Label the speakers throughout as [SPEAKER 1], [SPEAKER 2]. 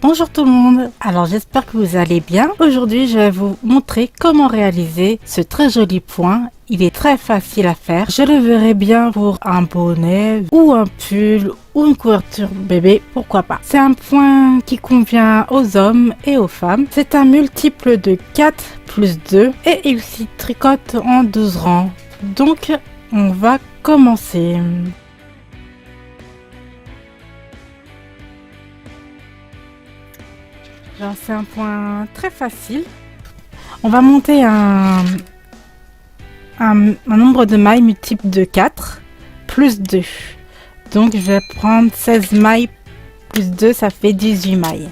[SPEAKER 1] Bonjour tout le monde, alors j'espère que vous allez bien. Aujourd'hui je vais vous montrer comment réaliser ce très joli point. Il est très facile à faire. Je le verrai bien pour un bonnet ou un pull ou une couverture bébé, pourquoi pas. C'est un point qui convient aux hommes et aux femmes. C'est un multiple de 4 plus 2 et il s'y tricote en 12 rangs. Donc on va commencer. C'est un point très facile. On va monter un nombre de mailles multiple de 4 plus 2. Donc je vais prendre 16 mailles plus 2, ça fait 18 mailles.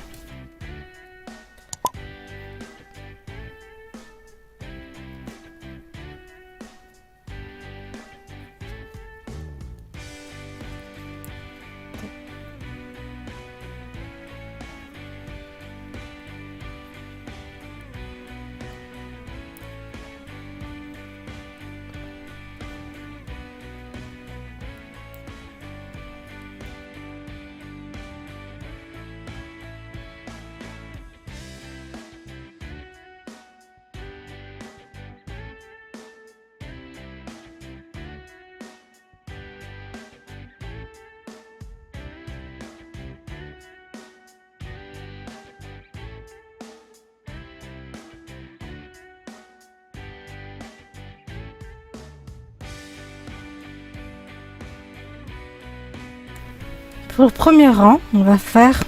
[SPEAKER 1] Pour le premier rang, on va faire,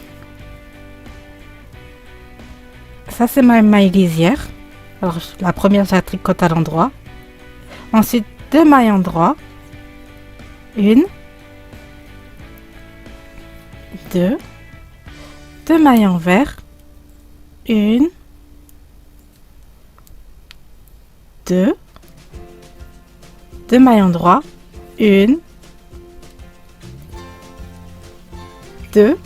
[SPEAKER 1] ça c'est ma maille lisière. Alors la première, je la tricote à l'endroit. Ensuite 2 mailles endroit, 1, 2, 2 mailles envers, 1, 2, 2 mailles endroit, 1, 2,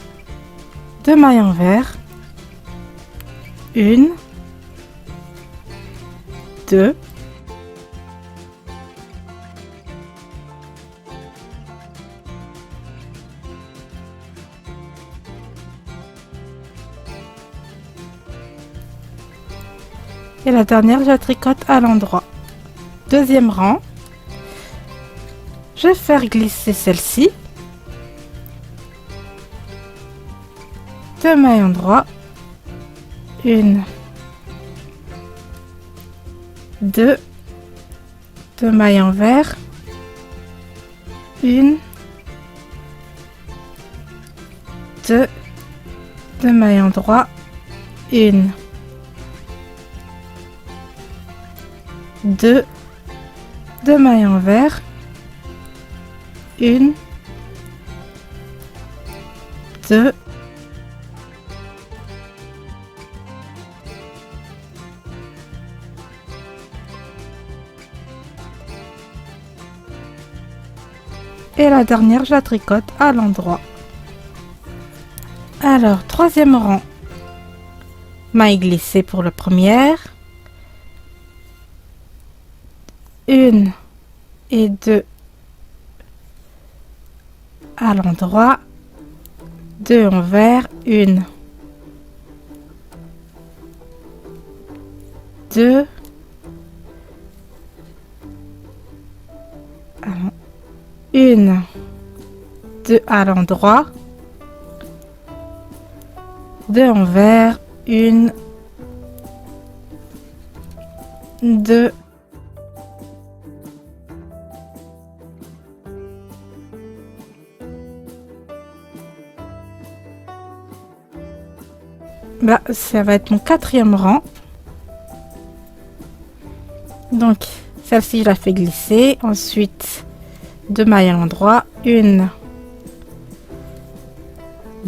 [SPEAKER 1] 2 mailles envers, 1, 2, et la dernière, je la tricote à l'endroit. Deuxième rang, je vais faire glisser celle-ci. 2 mailles endroit, 1, 2, 2 mailles envers, 1, 2, 2 mailles endroit, 1, 2, 2 mailles envers, 1, 2, et la dernière, je la tricote à l'endroit. Alors, troisième rang, maille glissée pour la première, 1 et 2 à l'endroit, 2 envers, 1, 2, 1, 2 à l'endroit, 2 envers, 1, 2, là, ça va être mon quatrième rang. Donc, celle-ci, je la fais glisser. Ensuite, 2 mailles à l'endroit, 1,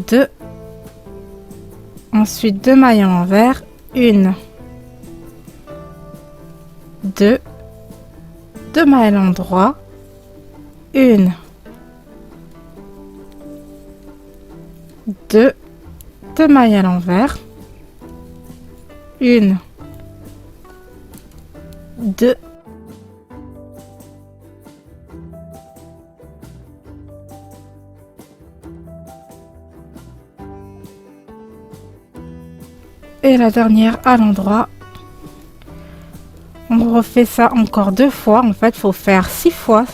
[SPEAKER 1] 2, ensuite 2 mailles à l'envers, 1, 2, 2 mailles à l'endroit, 1, 2, 2 mailles à l'envers, 1, 2, Et la dernière à l'endroit. On refait ça encore 2 fois. En fait, il faut faire 6 fois.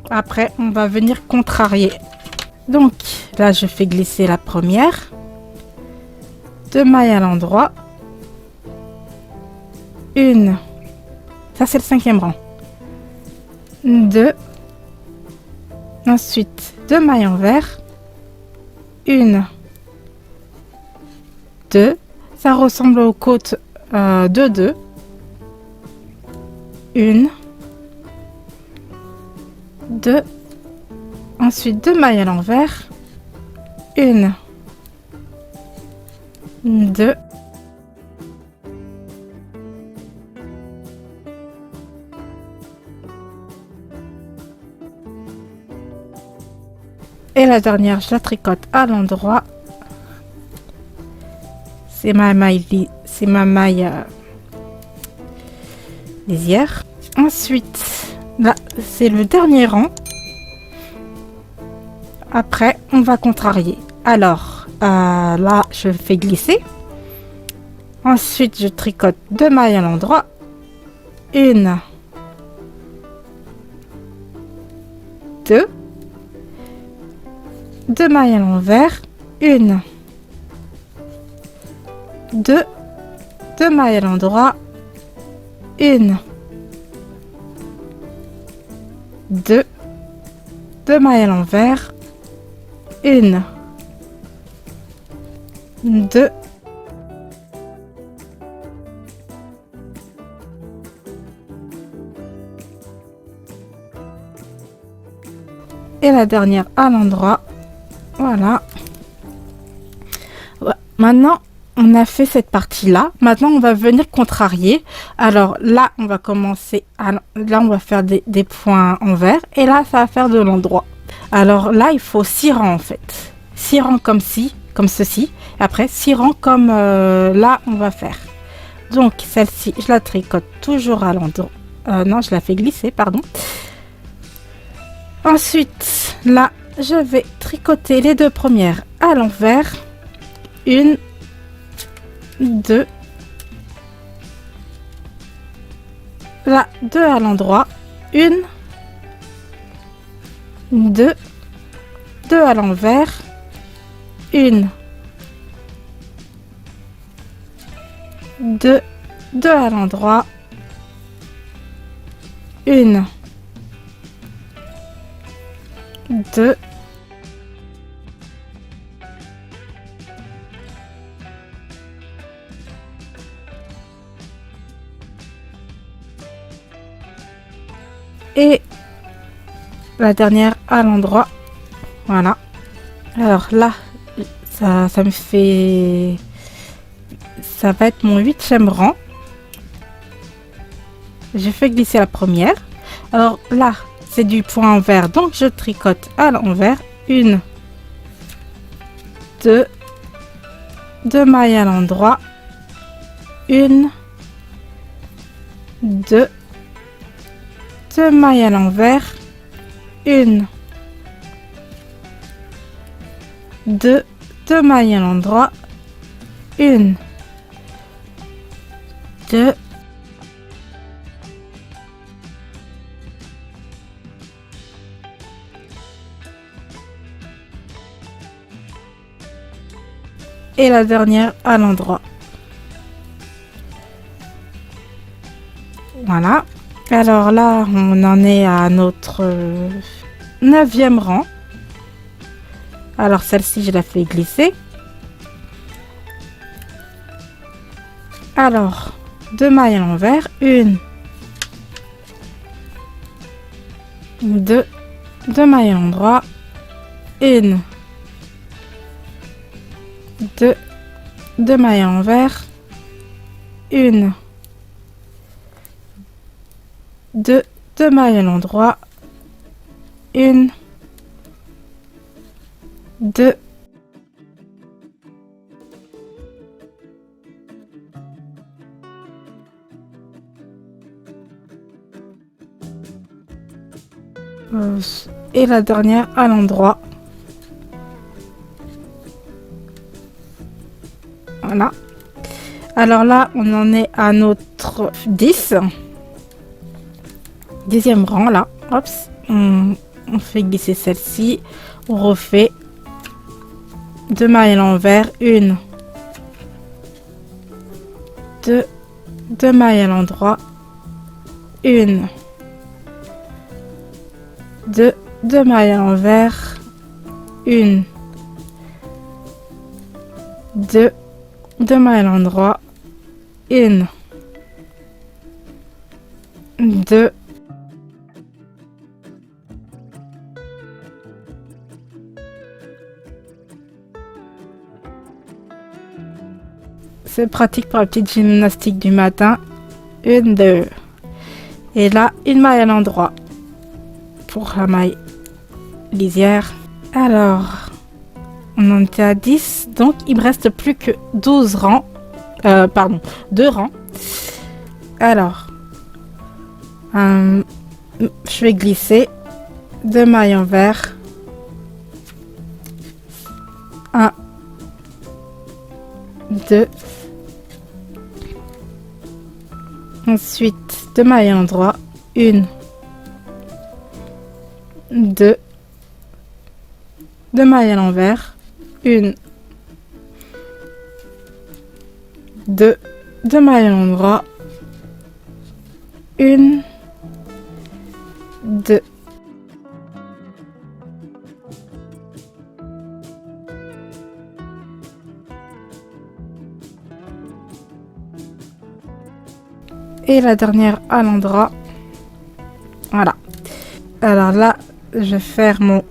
[SPEAKER 1] Après, on va venir contrarier. Donc, là, je fais glisser la première. 2 mailles à l'endroit. Une. Ça, c'est le 5e rang. 2. Ensuite, 2 mailles envers. 1. 2. Ça ressemble aux côtes de 2. 1. 2. Ensuite, 2 mailles à l'envers. 1. 2. Et la dernière, je la tricote à l'endroit. C'est ma maille, lisière. Ensuite, là, c'est le dernier rang. Après, on va contrarier. Alors, là, je fais glisser. Ensuite, je tricote 2 mailles à l'endroit. 1, 2. 2 mailles à l'envers. 1, 2. 2 mailles à l'endroit. 1, 2. 2 mailles à l'envers. 1, 2. Et la dernière à l'endroit. Voilà. Maintenant, on a fait cette partie-là. Maintenant, on va venir contrarier. Alors là, on va commencer. Là, on va faire des points envers. Et là, ça va faire de l'endroit. Alors là, il faut 6 rangs en fait. 6 rangs comme ceci. Et après, 6 rangs comme là, on va faire. Donc, celle-ci, je la tricote toujours à l'endroit. Non, je la fais glisser, pardon. Ensuite, là, je vais tricoter les 2 premières à l'envers. 1, 2. Là, 2 à l'endroit. 1, 2. 2 à l'envers. 1, 2. 2 à l'endroit. 1, 2. Et la dernière à l'endroit. Voilà. Alors là, ça me fait... Ça va être mon 8e rang. Je fais glisser la première. Alors là, c'est du point envers, donc je tricote à l'envers. 1, 2. 2 mailles à l'endroit. 1, 2. 2 mailles à l'envers. 1, 2. 2 mailles à l'endroit. 1, 2. Et la dernière à l'endroit. Voilà. Alors là, on en est à notre 9e rang. Alors celle-ci, je la fais glisser. Alors, 2 mailles à l'envers. 1, 2. 2 mailles à l'endroit. 1, 2. 2 mailles à l'envers. 1, 2. 2 mailles à l'endroit. 1, 2. Et la dernière à l'endroit. Voilà. Alors là, on en est à notre 10. 10e rang là. Hop, on fait glisser celle-ci. On refait 2 mailles à l'envers, 1, 2, 2 mailles à l'endroit, 1, 2, 2 mailles à l'envers, 1, 2, 2 mailles à l'endroit, 1, 2, c'est pratique pour la petite gymnastique du matin. 1, 2. Et là, une maille à l'endroit pour la maille lisière. Alors, on en était à 10. Donc, il me reste plus que 12 rangs. 2 rangs. Alors, je vais glisser 2 mailles envers. 1, 2. Ensuite, 2 mailles à l'endroit, 1, 2, 2 mailles à l'envers, 1, 2, 2 mailles à l'endroit, 1, 2. Et la dernière à l'endroit. Voilà. Alors là, je vais faire mon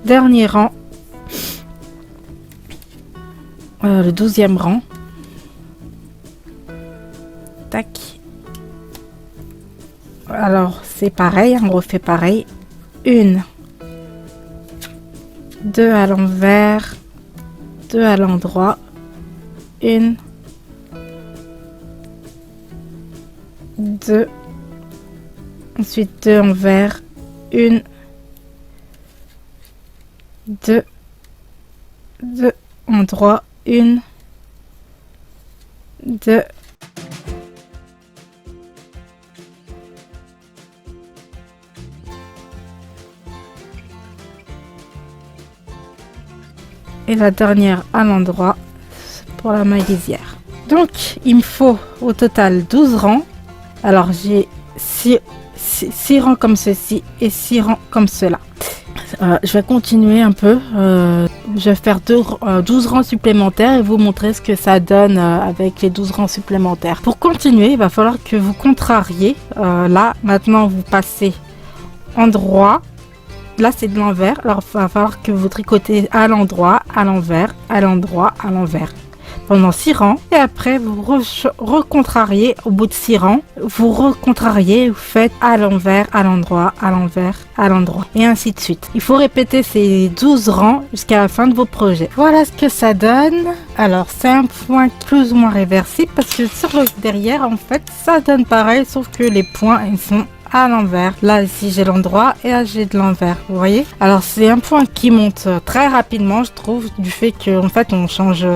[SPEAKER 1] dernier rang. Le 12e rang. Tac. Alors, c'est pareil, on refait pareil. 1, 2 à l'envers, 2 à l'endroit, 1, 2, ensuite 2 envers, 1, 2, 2 endroit, 1, 2, et la dernière à l'endroit pour la maille lisière. Donc il me faut au total 12 rangs. Alors j'ai 6 rangs comme ceci et 6 rangs comme cela. Je vais continuer un peu. Je vais faire 12 rangs supplémentaires et vous montrer ce que ça donne avec les 12 rangs supplémentaires. Pour continuer, il va falloir que vous contrariez. Là, maintenant, vous passez en droit. Là, c'est de l'envers. Alors, il va falloir que vous tricotez à l'endroit, à l'envers, à l'endroit, à l'envers. Pendant 6 rangs. Et après, vous recontrariez au bout de 6 rangs. Vous recontrariez, vous faites à l'envers, à l'endroit, à l'envers, à l'endroit. Et ainsi de suite. Il faut répéter ces 12 rangs jusqu'à la fin de vos projets. Voilà ce que ça donne. Alors, c'est un point plus ou moins réversible parce que sur le derrière, en fait, ça donne pareil, sauf que les points, ils sont à l'envers. Là ici j'ai l'endroit et là j'ai de l'envers, vous voyez. Alors c'est un point qui monte très rapidement, je trouve, du fait que en fait on change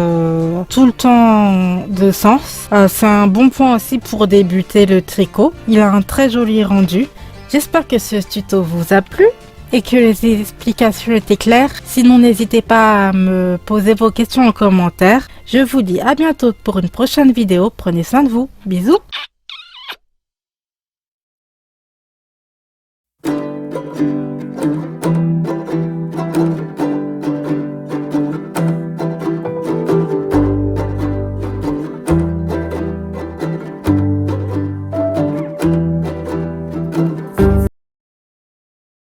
[SPEAKER 1] tout le temps de sens. C'est un bon point aussi pour débuter le tricot. Il a un très joli rendu. J'espère que ce tuto vous a plu et que les explications étaient claires. Sinon n'hésitez pas à me poser vos questions en commentaire. Je vous dis à bientôt pour une prochaine vidéo. Prenez soin de vous. Bisous.
[SPEAKER 2] Thank you.